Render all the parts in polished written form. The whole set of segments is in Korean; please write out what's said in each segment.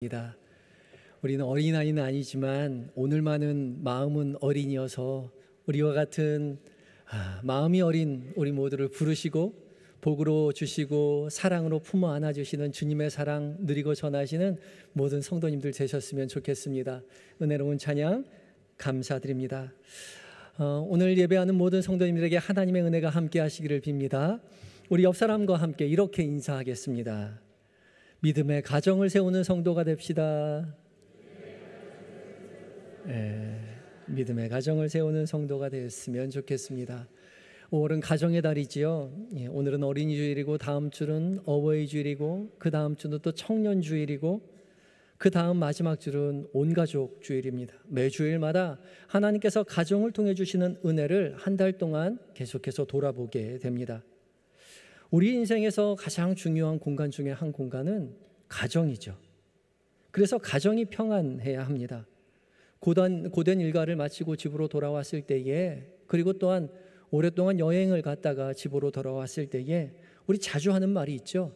입니다. 우리는 어린아이는 아니지만 오늘만은 마음은 어린이어서 우리와 같은 마음이 어린 우리 모두를 부르시고 복으로 주시고 사랑으로 품어 안아주시는 주님의 사랑 누리고 전하시는 모든 성도님들 되셨으면 좋겠습니다. 은혜로운 찬양 감사드립니다. 오늘 예배하는 모든 성도님들에게 하나님의 은혜가 함께 하시기를 빕니다. 우리 옆 사람과 함께 이렇게 인사하겠습니다. 믿음의 가정을 세우는 성도가 됩시다. 믿음의 가정을 세우는 성도가 됐으면 좋겠습니다. 5월은 가정의 달이지요. 오늘은 어린이주일이고 다음 주는 어버이주일이고 그 다음 주는 또 청년주일이고 그 다음 마지막 주는 온가족 주일입니다. 매 주일마다 하나님께서 가정을 통해 주시는 은혜를 한 달 동안 계속해서 돌아보게 됩니다. 우리 인생에서 가장 중요한 공간 중에 한 공간은 가정이죠. 그래서 가정이 평안해야 합니다. 고된 일과를 마치고 집으로 돌아왔을 때에, 그리고 또한 오랫동안 여행을 갔다가 집으로 돌아왔을 때에 우리 자주 하는 말이 있죠.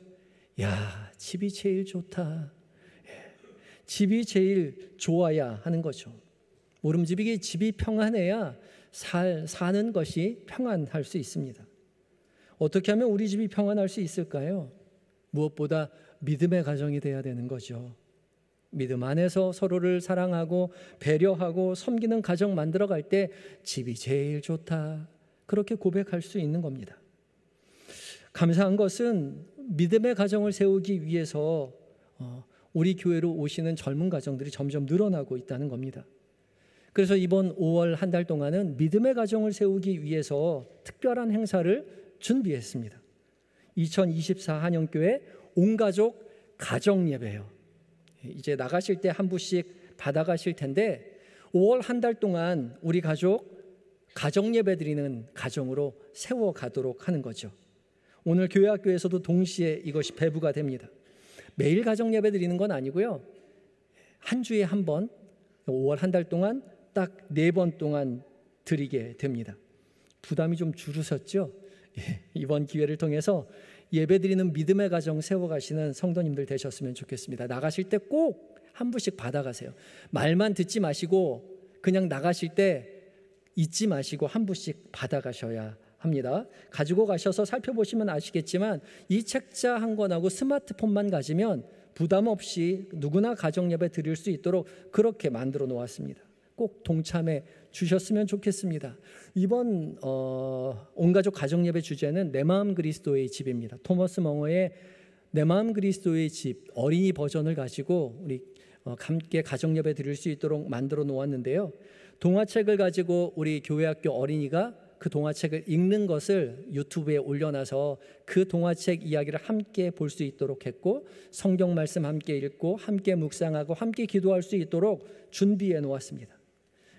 야, 집이 제일 좋다. 집이 제일 좋아야 하는 거죠. 모름집이 집이 평안해야 사는 것이 평안할 수 있습니다. 어떻게 하면 우리 집이 평안할 수 있을까요? 무엇보다 믿음의 가정이 돼야 되는 거죠. 믿음 안에서 서로를 사랑하고 배려하고 섬기는 가정 만들어갈 때 집이 제일 좋다, 그렇게 고백할 수 있는 겁니다. 감사한 것은 믿음의 가정을 세우기 위해서 우리 교회로 오시는 젊은 가정들이 점점 늘어나고 있다는 겁니다. 그래서 이번 5월 한 달 동안은 믿음의 가정을 세우기 위해서 특별한 행사를 준비했습니다. 2024 한영교회 온가족 가정예배요. 이제 나가실 때 한 부씩 받아가실 텐데 5월 한 달 동안 우리 가정예배 드리는 가정으로 세워가도록 하는 거죠. 오늘 교회학교에서도 동시에 이것이 배부가 됩니다. 매일 가정예배 드리는 건 아니고요. 한 주에 한 번, 5월 한 달 동안 딱 4번 동안 드리게 됩니다. 부담이 좀 줄으셨죠? 이번 기회를 통해서 예배드리는 믿음의 가정 세워가시는 성도님들 되셨으면 좋겠습니다. 나가실 때 꼭 한 부씩 받아가세요. 말만 듣지 마시고 그냥 나가실 때 잊지 마시고 한 부씩 받아가셔야 합니다. 가지고 가셔서 살펴보시면 아시겠지만 이 책자 한 권하고 스마트폰만 가지면 부담 없이 누구나 가정예배 드릴 수 있도록 그렇게 만들어 놓았습니다. 꼭 동참해 주셨으면 좋겠습니다. 이번 온가족 가정예배 주제는 내 마음 그리스도의 집입니다. 토머스 멍어의 내 마음 그리스도의 집 어린이 버전을 가지고 우리 함께 가정예배 드릴 수 있도록 만들어 놓았는데요. 동화책을 가지고 우리 교회학교 어린이가 그 동화책을 읽는 것을 유튜브에 올려놔서 그 동화책 이야기를 함께 볼 수 있도록 했고, 성경 말씀 함께 읽고 함께 묵상하고 함께 기도할 수 있도록 준비해 놓았습니다.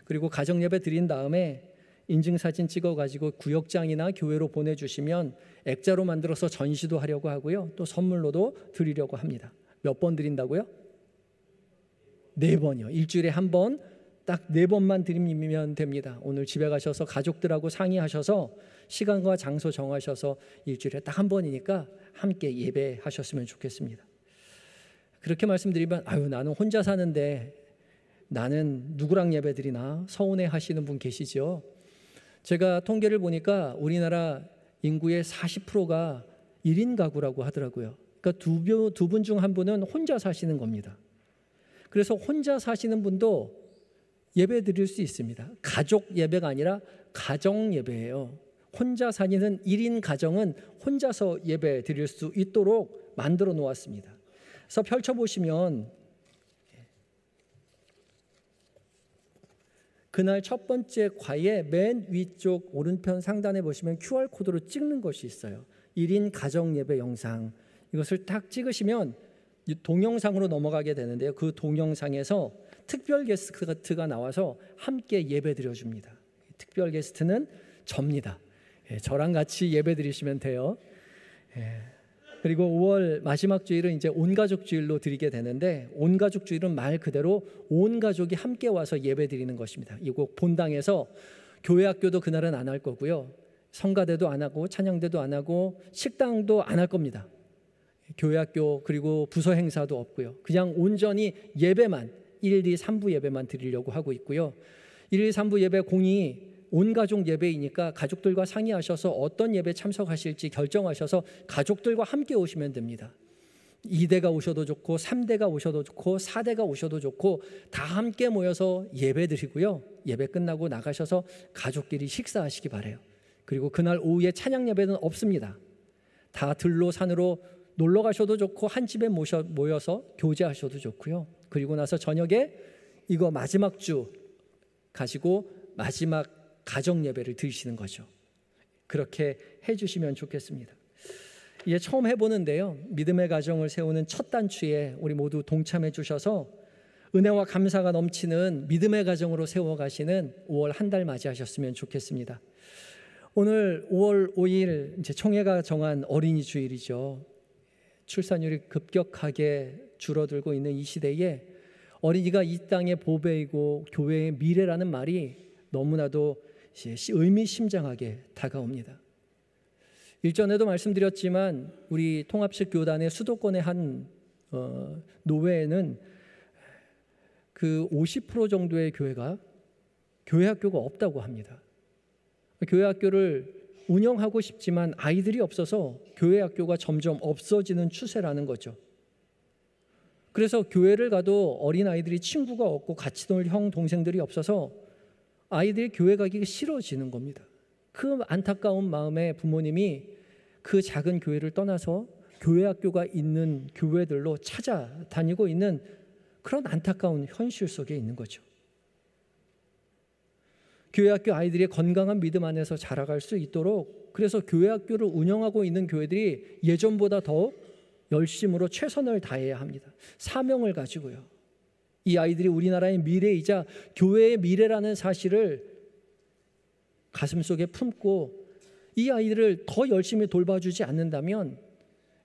그리고 가정예배 드린 다음에 인증사진 찍어가지고 구역장이나 교회로 보내주시면 액자로 만들어서 전시도 하려고 하고요. 또 선물로도 드리려고 합니다. 몇 번 드린다고요? 4번이요. 일주일에 한 번, 딱 4번만 드리면 됩니다. 오늘 집에 가셔서 가족들하고 상의하셔서 시간과 장소 정하셔서 일주일에 딱 한 번이니까 함께 예배하셨으면 좋겠습니다. 그렇게 말씀드리면 나는 혼자 사는데 나는 누구랑 예배드리나 서운해 하시는 분 계시죠? 제가 통계를 보니까 우리나라 인구의 40%가 1인 가구라고 하더라고요. 그러니까 두 분 중 한 분은 혼자 사시는 겁니다. 그래서 혼자 사시는 분도 예배 드릴 수 있습니다. 가족 예배가 아니라 가정 예배예요. 혼자 사는 1인 가정은 혼자서 예배 드릴 수 있도록 만들어 놓았습니다. 그래서 펼쳐보시면 그날 첫 번째 과에 맨 위쪽 오른편 상단에 보시면 QR코드로 찍는 것이 있어요. 1인 가정 예배 영상. 이것을 딱 찍으시면 동영상으로 넘어가게 되는데요. 그 동영상에서 특별 게스트가 나와서 함께 예배 드려줍니다. 특별 게스트는 접니다. 저랑 같이 예배 드리시면 돼요. 그리고 5월 마지막 주일은 이제 온가족 주일로 드리게 되는데, 온가족 주일은 말 그대로 온 가족이 함께 와서 예배 드리는 것입니다. 이곳 본당에서 교회 학교도 그날은 안 할 거고요. 성가대도 안 하고 찬양대도 안 하고 식당도 안 할 겁니다. 교회학교 그리고 부서 행사도 없고요. 그냥 온전히 예배만 1, 2, 3부 예배만 드리려고 하고 있고요. 1, 2, 3부 예배 공이 온 가족 예배이니까 가족들과 상의하셔서 어떤 예배 참석하실지 결정하셔서 가족들과 함께 오시면 됩니다. 2대가 오셔도 좋고 3대가 오셔도 좋고 4대가 오셔도 좋고 다 함께 모여서 예배 드리고요. 예배 끝나고 나가셔서 가족끼리 식사하시기 바라요. 그리고 그날 오후에 찬양 예배는 없습니다. 다 들로 산으로 놀러 가셔도 좋고 한 집에 모여서 교제하셔도 좋고요. 그리고 나서 저녁에 이거 마지막 주 가지고 마지막 가정 예배를 드리시는 거죠. 그렇게 해주시면 좋겠습니다. 이게 처음 해보는데요. 믿음의 가정을 세우는 첫 단추에 우리 모두 동참해 주셔서 은혜와 감사가 넘치는 믿음의 가정으로 세워가시는 5월 한 달 맞이하셨으면 좋겠습니다. 오늘 5월 5일 이제 총회가 정한 어린이 주일이죠. 출산율이 급격하게 줄어들고 있는 이 시대에 어린이가 이 땅의 보배이고 교회의 미래라는 말이 너무나도 의미심장하게 다가옵니다. 일전에도 말씀드렸지만 우리 통합식 교단의 수도권의 한 노회에는 그 50% 정도의 교회가 교회학교가 없다고 합니다. 교회학교를 운영하고 싶지만 아이들이 없어서 교회학교가 점점 없어지는 추세라는 거죠. 그래서 교회를 가도 어린아이들이 친구가 없고 같이 놀 형 동생들이 없어서 아이들이 교회 가기가 싫어지는 겁니다. 그 안타까운 마음에 부모님이 그 작은 교회를 떠나서 교회학교가 있는 교회들로 찾아다니고 있는 그런 안타까운 현실 속에 있는 거죠. 교회학교 아이들이 건강한 믿음 안에서 자라갈 수 있도록 그래서 교회학교를 운영하고 있는 교회들이 예전보다 더 열심으로 최선을 다해야 합니다. 사명을 가지고요. 이 아이들이 우리나라의 미래이자 교회의 미래라는 사실을 가슴속에 품고 이 아이들을 더 열심히 돌봐주지 않는다면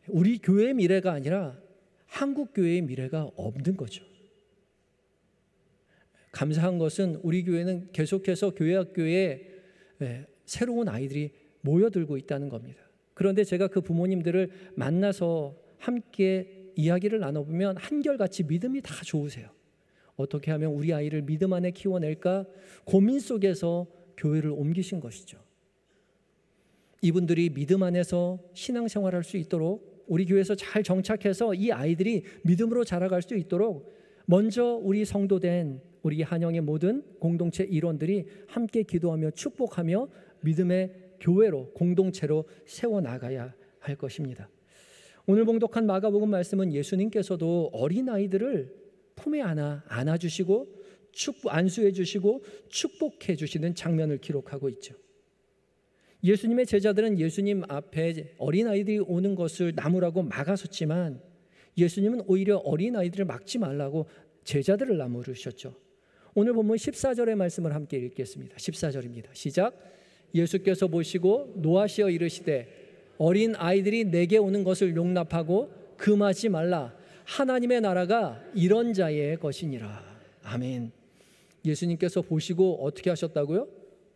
우리 교회의 미래가 아니라 한국 교회의 미래가 없는 거죠. 감사한 것은 우리 교회는 계속해서 교회학교에 새로운 아이들이 모여들고 있다는 겁니다. 그런데 제가 그 부모님들을 만나서 함께 이야기를 나눠보면 한결같이 믿음이 다 좋으세요. 어떻게 하면 우리 아이를 믿음 안에 키워낼까 고민 속에서 교회를 옮기신 것이죠. 이분들이 믿음 안에서 신앙생활할 수 있도록 우리 교회에서 잘 정착해서 이 아이들이 믿음으로 자라갈 수 있도록 먼저 우리 성도된 우리 한영의 모든 공동체 일원들이 함께 기도하며 축복하며 믿음의 교회로 공동체로 세워나가야 할 것입니다. 오늘 봉독한 마가복음 말씀은 예수님께서도 어린아이들을 품에 안아주시고 안수해 주시고 축복해 주시는 장면을 기록하고 있죠. 예수님의 제자들은 예수님 앞에 어린아이들이 오는 것을 나무라고 막아섰지만 예수님은 오히려 어린아이들을 막지 말라고 제자들을 나무르셨죠. 오늘 본문 14절의 말씀을 함께 읽겠습니다. 14절입니다. 시작. 예수께서 보시고 노하시어 이르시되 어린 아이들이 내게 오는 것을 용납하고 금하지 말라. 하나님의 나라가 이런 자의 것이니라. 아멘. 예수님께서 보시고 어떻게 하셨다고요?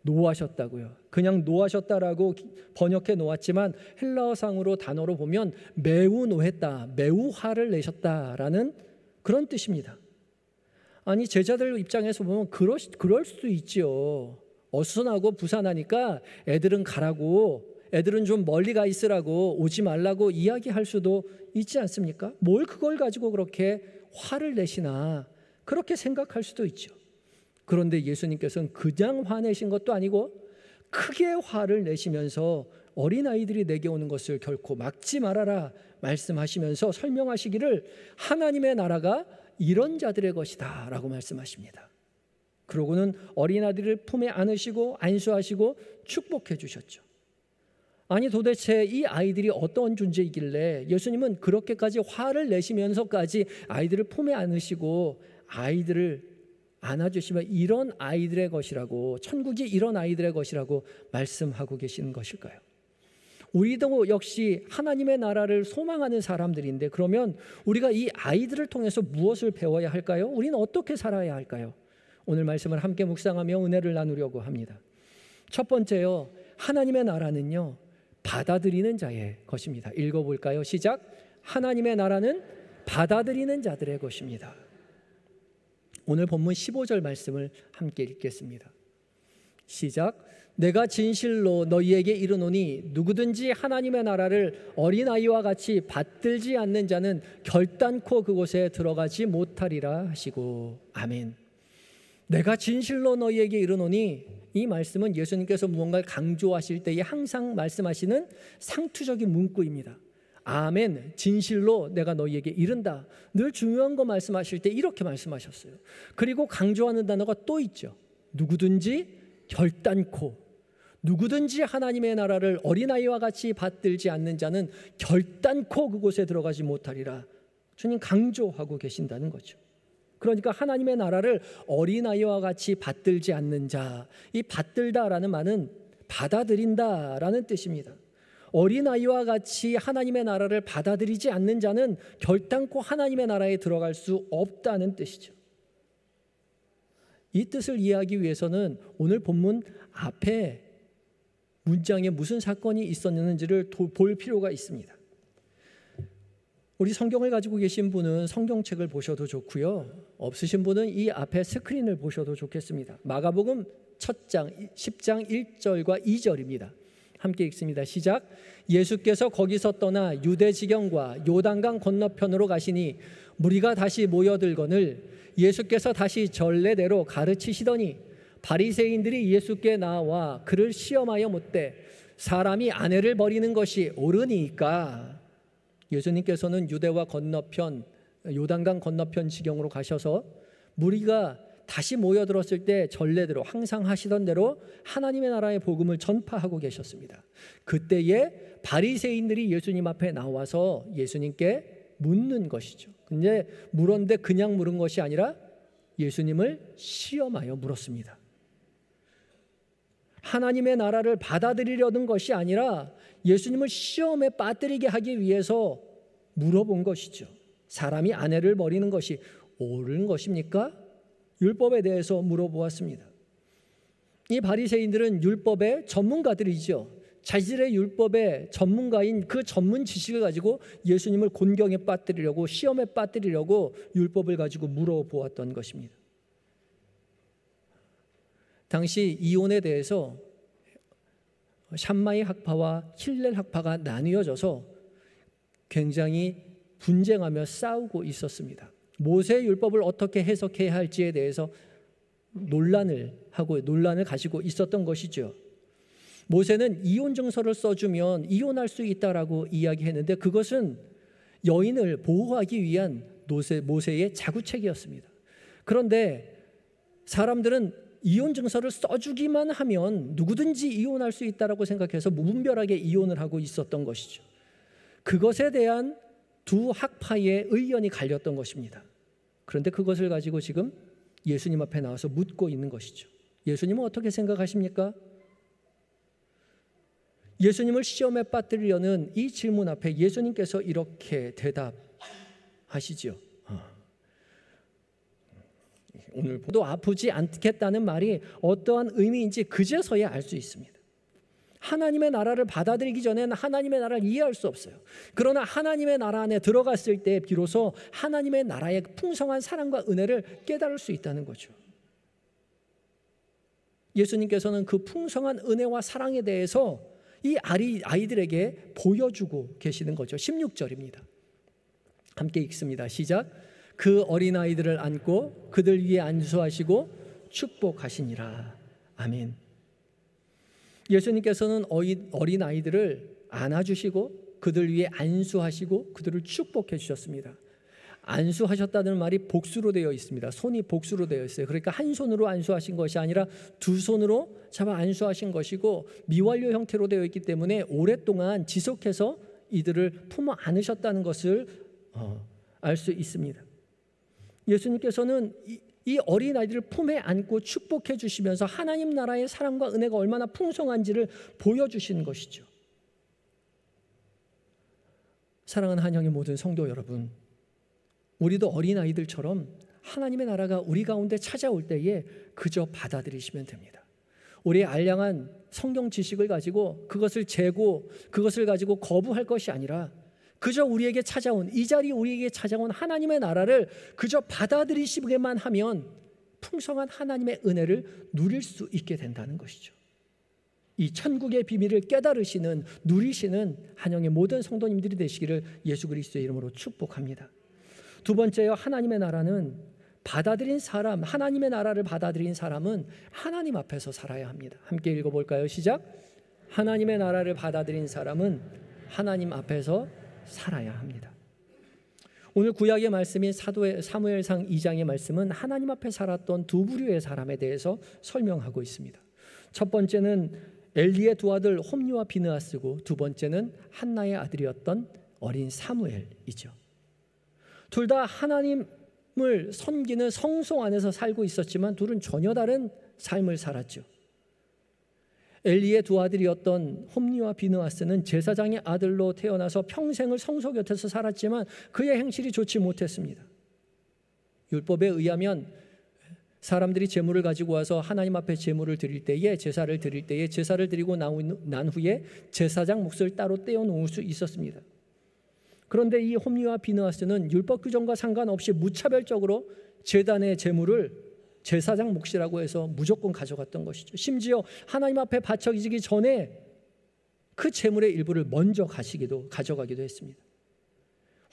노하셨다고요. 그냥 노하셨다라고 번역해 놓았지만 헬라어상으로 단어로 보면 매우 노했다, 매우 화를 내셨다라는 그런 뜻입니다. 아니 제자들 입장에서 보면 그럴 수도 있죠. 어수선하고 부산하니까 애들은 가라고, 애들은 좀 멀리 가 있으라고, 오지 말라고 이야기할 수도 있지 않습니까? 뭘 그걸 가지고 그렇게 화를 내시나 그렇게 생각할 수도 있죠. 그런데 예수님께서는 그냥 화내신 것도 아니고 크게 화를 내시면서 어린아이들이 내게 오는 것을 결코 막지 말아라 말씀하시면서 설명하시기를 하나님의 나라가 이런 자들의 것이다 라고 말씀하십니다. 그러고는 어린아이들을 품에 안으시고 안수하시고 축복해 주셨죠. 아니 도대체 이 아이들이 어떤 존재이길래 예수님은 그렇게까지 화를 내시면서까지 아이들을 품에 안으시고 아이들을 안아주시면 이런 아이들의 것이라고, 천국이 이런 아이들의 것이라고 말씀하고 계시는 것일까요? 우리도 역시 하나님의 나라를 소망하는 사람들인데 그러면 우리가 이 아이들을 통해서 무엇을 배워야 할까요? 우리는 어떻게 살아야 할까요? 오늘 말씀을 함께 묵상하며 은혜를 나누려고 합니다. 첫 번째요, 하나님의 나라는요 받아들이는 자의 것입니다. 읽어볼까요? 시작. 하나님의 나라는 받아들이는 자들의 것입니다. 오늘 본문 15절 말씀을 함께 읽겠습니다. 시작. 내가 진실로 너희에게 이르노니 누구든지 하나님의 나라를 어린아이와 같이 받들지 않는 자는 결단코 그곳에 들어가지 못하리라 하시고. 아멘. 내가 진실로 너희에게 이르노니, 이 말씀은 예수님께서 무언가를 강조하실 때에 항상 말씀하시는 상투적인 문구입니다. 아멘, 진실로 내가 너희에게 이른다. 늘 중요한 거 말씀하실 때 이렇게 말씀하셨어요. 그리고 강조하는 단어가 또 있죠. 누구든지 결단코, 누구든지 하나님의 나라를 어린아이와 같이 받들지 않는 자는 결단코 그곳에 들어가지 못하리라. 주님 강조하고 계신다는 거죠. 그러니까 하나님의 나라를 어린아이와 같이 받들지 않는 자, 이 받들다라는 말은 받아들인다라는 뜻입니다. 어린아이와 같이 하나님의 나라를 받아들이지 않는 자는 결단코 하나님의 나라에 들어갈 수 없다는 뜻이죠. 이 뜻을 이해하기 위해서는 오늘 본문 앞에 문장에 무슨 사건이 있었는지를 볼 필요가 있습니다. 우리 성경을 가지고 계신 분은 성경책을 보셔도 좋고요. 없으신 분은 이 앞에 스크린을 보셔도 좋겠습니다. 마가복음 첫 장 10장 1절과 2절입니다. 함께 읽습니다. 시작. 예수께서 거기서 떠나 유대 지경과 요단강 건너편으로 가시니 무리가 다시 모여들거늘 예수께서 다시 전례대로 가르치시더니 바리새인들이 예수께 나와 그를 시험하여 묻되 사람이 아내를 버리는 것이 옳으니까. 예수님께서는 유대와 건너편 요단강 건너편 지경으로 가셔서 무리가 다시 모여들었을 때 전례대로 항상 하시던 대로 하나님의 나라의 복음을 전파하고 계셨습니다. 그때에 바리새인들이 예수님 앞에 나와서 예수님께 묻는 것이죠. 근데 물었는데 그냥 물은 것이 아니라 예수님을 시험하여 물었습니다. 하나님의 나라를 받아들이려는 것이 아니라 예수님을 시험에 빠뜨리게 하기 위해서 물어본 것이죠. 사람이 아내를 버리는 것이 옳은 것입니까? 율법에 대해서 물어보았습니다. 이 바리새인들은 율법의 전문가들이죠. 자신의 율법의 전문가인 그 전문 지식을 가지고 예수님을 곤경에 빠뜨리려고, 시험에 빠뜨리려고 율법을 가지고 물어보았던 것입니다. 당시 이혼에 대해서 샴마이 학파와 힐렐 학파가 나뉘어져서 굉장히 분쟁하며 싸우고 있었습니다. 모세의 율법을 어떻게 해석해야 할지에 대해서 논란을 가지고 있었던 것이죠. 모세는 이혼 증서를 써주면 이혼할 수 있다라고 이야기했는데 그것은 여인을 보호하기 위한 모세의 자구책이었습니다. 그런데 사람들은 이혼 증서를 써주기만 하면 누구든지 이혼할 수 있다라고 생각해서 무분별하게 이혼을 하고 있었던 것이죠. 그것에 대한 두 학파의 의견이 갈렸던 것입니다. 그런데 그것을 가지고 지금 예수님 앞에 나와서 묻고 있는 것이죠. 예수님은 어떻게 생각하십니까? 예수님을 시험에 빠뜨리려는 이 질문 앞에 예수님께서 이렇게 대답하시죠. 오늘 또 아프지 않겠다는 말이 어떠한 의미인지 그제서야 알 수 있습니다. 하나님의 나라를 받아들이기 전에는 하나님의 나라를 이해할 수 없어요. 그러나 하나님의 나라 안에 들어갔을 때 비로소 하나님의 나라의 풍성한 사랑과 은혜를 깨달을 수 있다는 거죠. 예수님께서는 그 풍성한 은혜와 사랑에 대해서 이 아이들에게 보여주고 계시는 거죠. 16절입니다. 함께 읽습니다. 시작. 그 어린아이들을 안고 그들 위에 안수하시고 축복하시니라. 아멘. 예수님께서는 어린아이들을 안아주시고 그들 위에 안수하시고 그들을 축복해 주셨습니다. 안수하셨다는 말이 복수로 되어 있습니다. 손이 복수로 되어 있어요. 그러니까 한 손으로 안수하신 것이 아니라 두 손으로 잡아 안수하신 것이고 미완료 형태로 되어 있기 때문에 오랫동안 지속해서 이들을 품어 안으셨다는 것을 알 수 있습니다. 예수님께서는 이 어린아이들을 품에 안고 축복해 주시면서 하나님 나라의 사랑과 은혜가 얼마나 풍성한지를 보여주시는 것이죠. 사랑하는 한영의 모든 성도 여러분, 우리도 어린아이들처럼 하나님의 나라가 우리 가운데 찾아올 때에 그저 받아들이시면 됩니다. 우리의 알량한 성경 지식을 가지고 그것을 재고 그것을 가지고 거부할 것이 아니라 그저 우리에게 찾아온, 이 자리 우리에게 찾아온 하나님의 나라를 그저 받아들이시기만 하면 풍성한 하나님의 은혜를 누릴 수 있게 된다는 것이죠. 이 천국의 비밀을 깨달으시는, 누리시는 한영의 모든 성도님들이 되시기를 예수 그리스도의 이름으로 축복합니다. 두 번째요, 하나님의 나라는 받아들인 사람, 하나님의 나라를 받아들인 사람은 하나님 앞에서 살아야 합니다. 함께 읽어볼까요? 시작. 하나님의 나라를 받아들인 사람은 하나님 앞에서 살아야 합니다. 오늘 구약의 말씀인 사무엘상 2장의 말씀은 하나님 앞에 살았던 두 부류의 사람에 대해서 설명하고 있습니다. 첫 번째는 엘리의 두 아들 홈리와 비느하스고, 두 번째는 한나의 아들이었던 어린 사무엘이죠. 둘 다 하나님을 섬기는 성소 안에서 살고 있었지만 둘은 전혀 다른 삶을 살았죠. 엘리의 두 아들이었던 홈리와 비느하스는 제사장의 아들로 태어나서 평생을 성소 곁에서 살았지만 그의 행실이 좋지 못했습니다. 율법에 의하면 사람들이 제물을 가지고 와서 하나님 앞에 제물을 드릴 때에, 제사를 드릴 때에, 제사를 드리고 난 후에 제사장 몫을 따로 떼어 놓을 수 있었습니다. 그런데 이 홈리와 비느하스는 율법 규정과 상관없이 무차별적으로 제단의 제물을 제사장 몫이라고 해서 무조건 가져갔던 것이죠. 심지어 하나님 앞에 바쳐지기 전에 그 제물의 일부를 먼저 가져가기도 했습니다.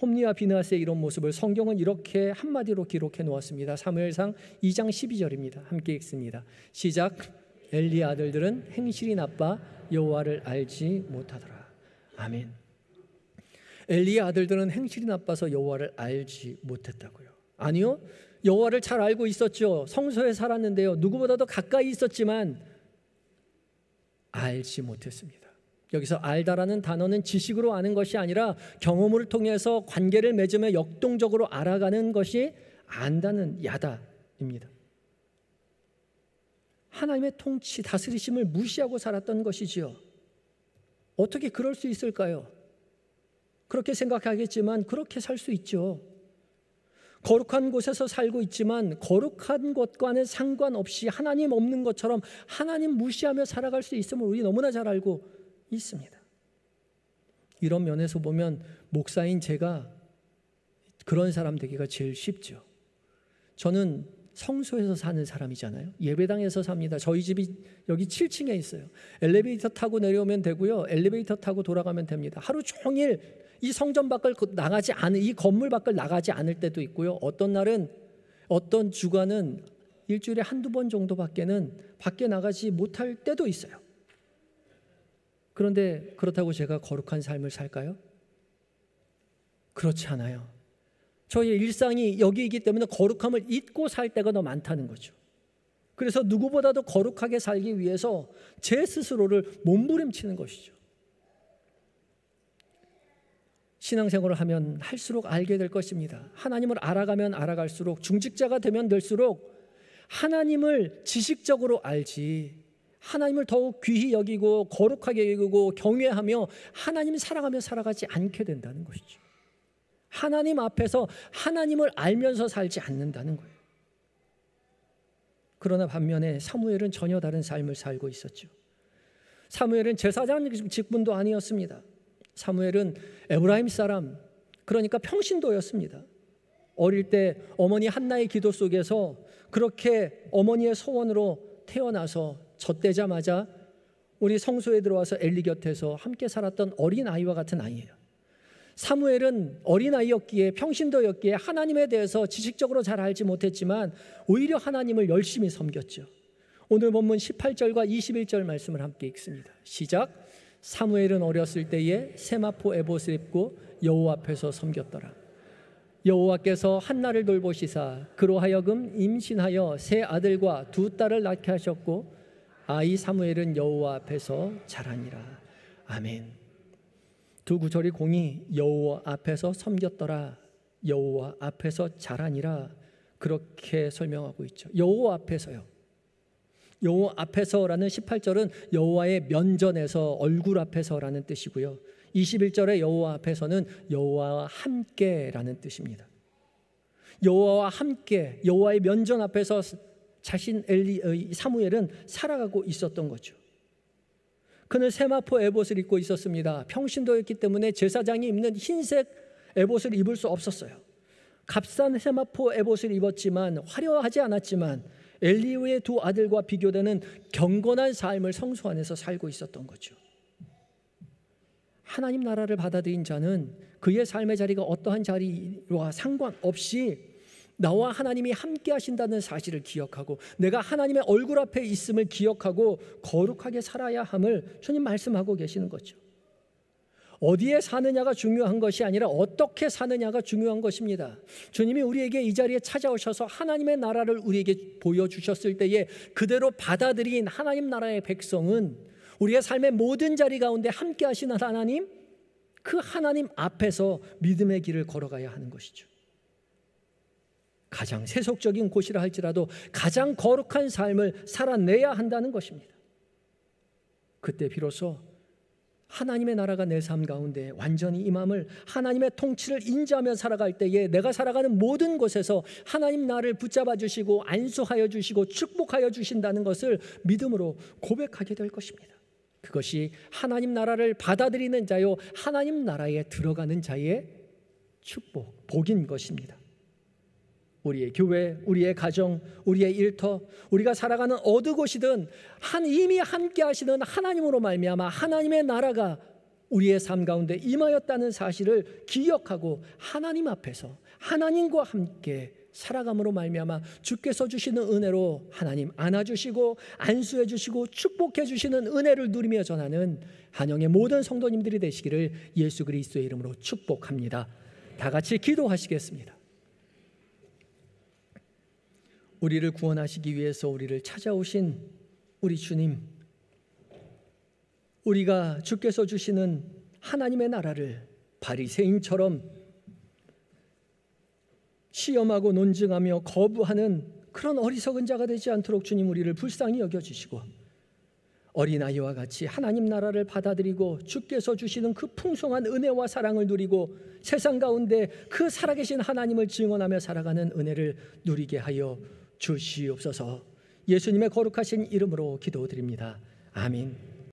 홈리와 비느하스의 이런 모습을 성경은 이렇게 한마디로 기록해 놓았습니다. 사무엘상 2장 12절입니다. 함께 읽습니다. 시작. 엘리의 아들들은 행실이 나빠 여호와를 알지 못하더라. 아멘. 엘리의 아들들은 행실이 나빠서 여호와를 알지 못했다고요. 아니요, 여호와를 잘 알고 있었죠. 성소에 살았는데요, 누구보다도 가까이 있었지만 알지 못했습니다. 여기서 알다라는 단어는 지식으로 아는 것이 아니라 경험을 통해서 관계를 맺으며 역동적으로 알아가는 것이 안다는 야다입니다. 하나님의 통치, 다스리심을 무시하고 살았던 것이지요. 어떻게 그럴 수 있을까요? 그렇게 생각하겠지만 그렇게 살 수 있죠. 거룩한 곳에서 살고 있지만 거룩한 것과는 상관없이 하나님 없는 것처럼 하나님 무시하며 살아갈 수 있음을 우리 너무나 잘 알고 있습니다. 이런 면에서 보면 목사인 제가 그런 사람 되기가 제일 쉽죠. 저는 성소에서 사는 사람이잖아요. 예배당에서 삽니다. 저희 집이 여기 7층에 있어요. 엘리베이터 타고 내려오면 되고요, 엘리베이터 타고 돌아가면 됩니다. 하루 종일 이 성전 밖을 나가지 않은, 이 건물 밖을 나가지 않을 때도 있고요, 어떤 날은, 어떤 주간은 일주일에 한두 번 정도밖에는 밖에 나가지 못할 때도 있어요. 그런데 그렇다고 제가 거룩한 삶을 살까요? 그렇지 않아요. 저의 일상이 여기이기 때문에 거룩함을 잊고 살 때가 더 많다는 거죠. 그래서 누구보다도 거룩하게 살기 위해서 제 스스로를 몸부림치는 것이죠. 신앙생활을 하면 할수록 알게 될 것입니다. 하나님을 알아가면 알아갈수록, 중직자가 되면 될수록 하나님을 지식적으로 알지, 하나님을 더욱 귀히 여기고 거룩하게 여기고 경외하며 하나님을 사랑하며 살아가지 않게 된다는 것이죠. 하나님 앞에서 하나님을 알면서 살지 않는다는 거예요. 그러나 반면에 사무엘은 전혀 다른 삶을 살고 있었죠. 사무엘은 제사장 직분도 아니었습니다. 사무엘은 에브라임 사람, 그러니까 평신도였습니다. 어릴 때 어머니 한나의 기도 속에서 그렇게 어머니의 소원으로 태어나서 젖되자마자 우리 성소에 들어와서 엘리 곁에서 함께 살았던 어린아이와 같은 아이예요. 사무엘은 어린아이였기에, 평신도였기에 하나님에 대해서 지식적으로 잘 알지 못했지만 오히려 하나님을 열심히 섬겼죠. 오늘 본문 18절과 21절 말씀을 함께 읽습니다. 시작. 사무엘은 어렸을 때에 세마포 에봇을 입고 여호와 앞에서 섬겼더라. 여호와께서 한나를 돌보시사 그로 하여금 임신하여 세 아들과 두 딸을 낳게 하셨고 아이 사무엘은 여호와 앞에서 자라니라. 아멘. 두 구절이 공이 여호와 앞에서 섬겼더라, 여호와 앞에서 자라니라, 그렇게 설명하고 있죠. 여호와 앞에서요. 여호와 앞에서라는 18절은 여호와의 면전에서, 얼굴 앞에서라는 뜻이고요, 21절의 여호와 앞에서는 여호와와 함께라는 뜻입니다. 여호와와 함께, 여호와의 면전 앞에서 자신 사무엘은 살아가고 있었던 거죠. 그는 세마포 에봇을 입고 있었습니다. 평신도였기 때문에 제사장이 입는 흰색 에봇을 입을 수 없었어요. 값싼 세마포 에봇을 입었지만 화려하지 않았지만 엘리후의 두 아들과 비교되는 경건한 삶을 성소 안에서 살고 있었던 거죠. 하나님 나라를 받아들인 자는 그의 삶의 자리가 어떠한 자리와 상관없이 나와 하나님이 함께 하신다는 사실을 기억하고 내가 하나님의 얼굴 앞에 있음을 기억하고 거룩하게 살아야 함을 주님 말씀하고 계시는 거죠. 어디에 사느냐가 중요한 것이 아니라 어떻게 사느냐가 중요한 것입니다. 주님이 우리에게 이 자리에 찾아오셔서 하나님의 나라를 우리에게 보여주셨을 때에 그대로 받아들인 하나님 나라의 백성은 우리의 삶의 모든 자리 가운데 함께 하시는 하나님, 그 하나님 앞에서 믿음의 길을 걸어가야 하는 것이죠. 가장 세속적인 곳이라 할지라도 가장 거룩한 삶을 살아내야 한다는 것입니다. 그때 비로소 하나님의 나라가 내 삶 가운데 완전히 임함을, 하나님의 통치를 인지하며 살아갈 때에 내가 살아가는 모든 곳에서 하나님 나를 붙잡아 주시고 안수하여 주시고 축복하여 주신다는 것을 믿음으로 고백하게 될 것입니다. 그것이 하나님 나라를 받아들이는 자요, 하나님 나라에 들어가는 자의 축복, 복인 것입니다. 우리의 교회, 우리의 가정, 우리의 일터, 우리가 살아가는 어느 곳이든 이미 함께 하시는 하나님으로 말미암아 하나님의 나라가 우리의 삶 가운데 임하였다는 사실을 기억하고 하나님 앞에서 하나님과 함께 살아감으로 말미암아 주께서 주시는 은혜로 하나님 안아주시고 안수해 주시고 축복해 주시는 은혜를 누리며 전하는 한영의 모든 성도님들이 되시기를 예수 그리스도의 이름으로 축복합니다. 다 같이 기도하시겠습니다. 우리를 구원하시기 위해서 우리를 찾아오신 우리 주님, 우리가 주께서 주시는 하나님의 나라를 바리새인처럼 시험하고 논증하며 거부하는 그런 어리석은 자가 되지 않도록 주님 우리를 불쌍히 여겨주시고 어린아이와 같이 하나님 나라를 받아들이고 주께서 주시는 그 풍성한 은혜와 사랑을 누리고 세상 가운데 그 살아계신 하나님을 증언하며 살아가는 은혜를 누리게 하여 주시옵소서. 예수님의 거룩하신 이름으로 기도드립니다. 아멘.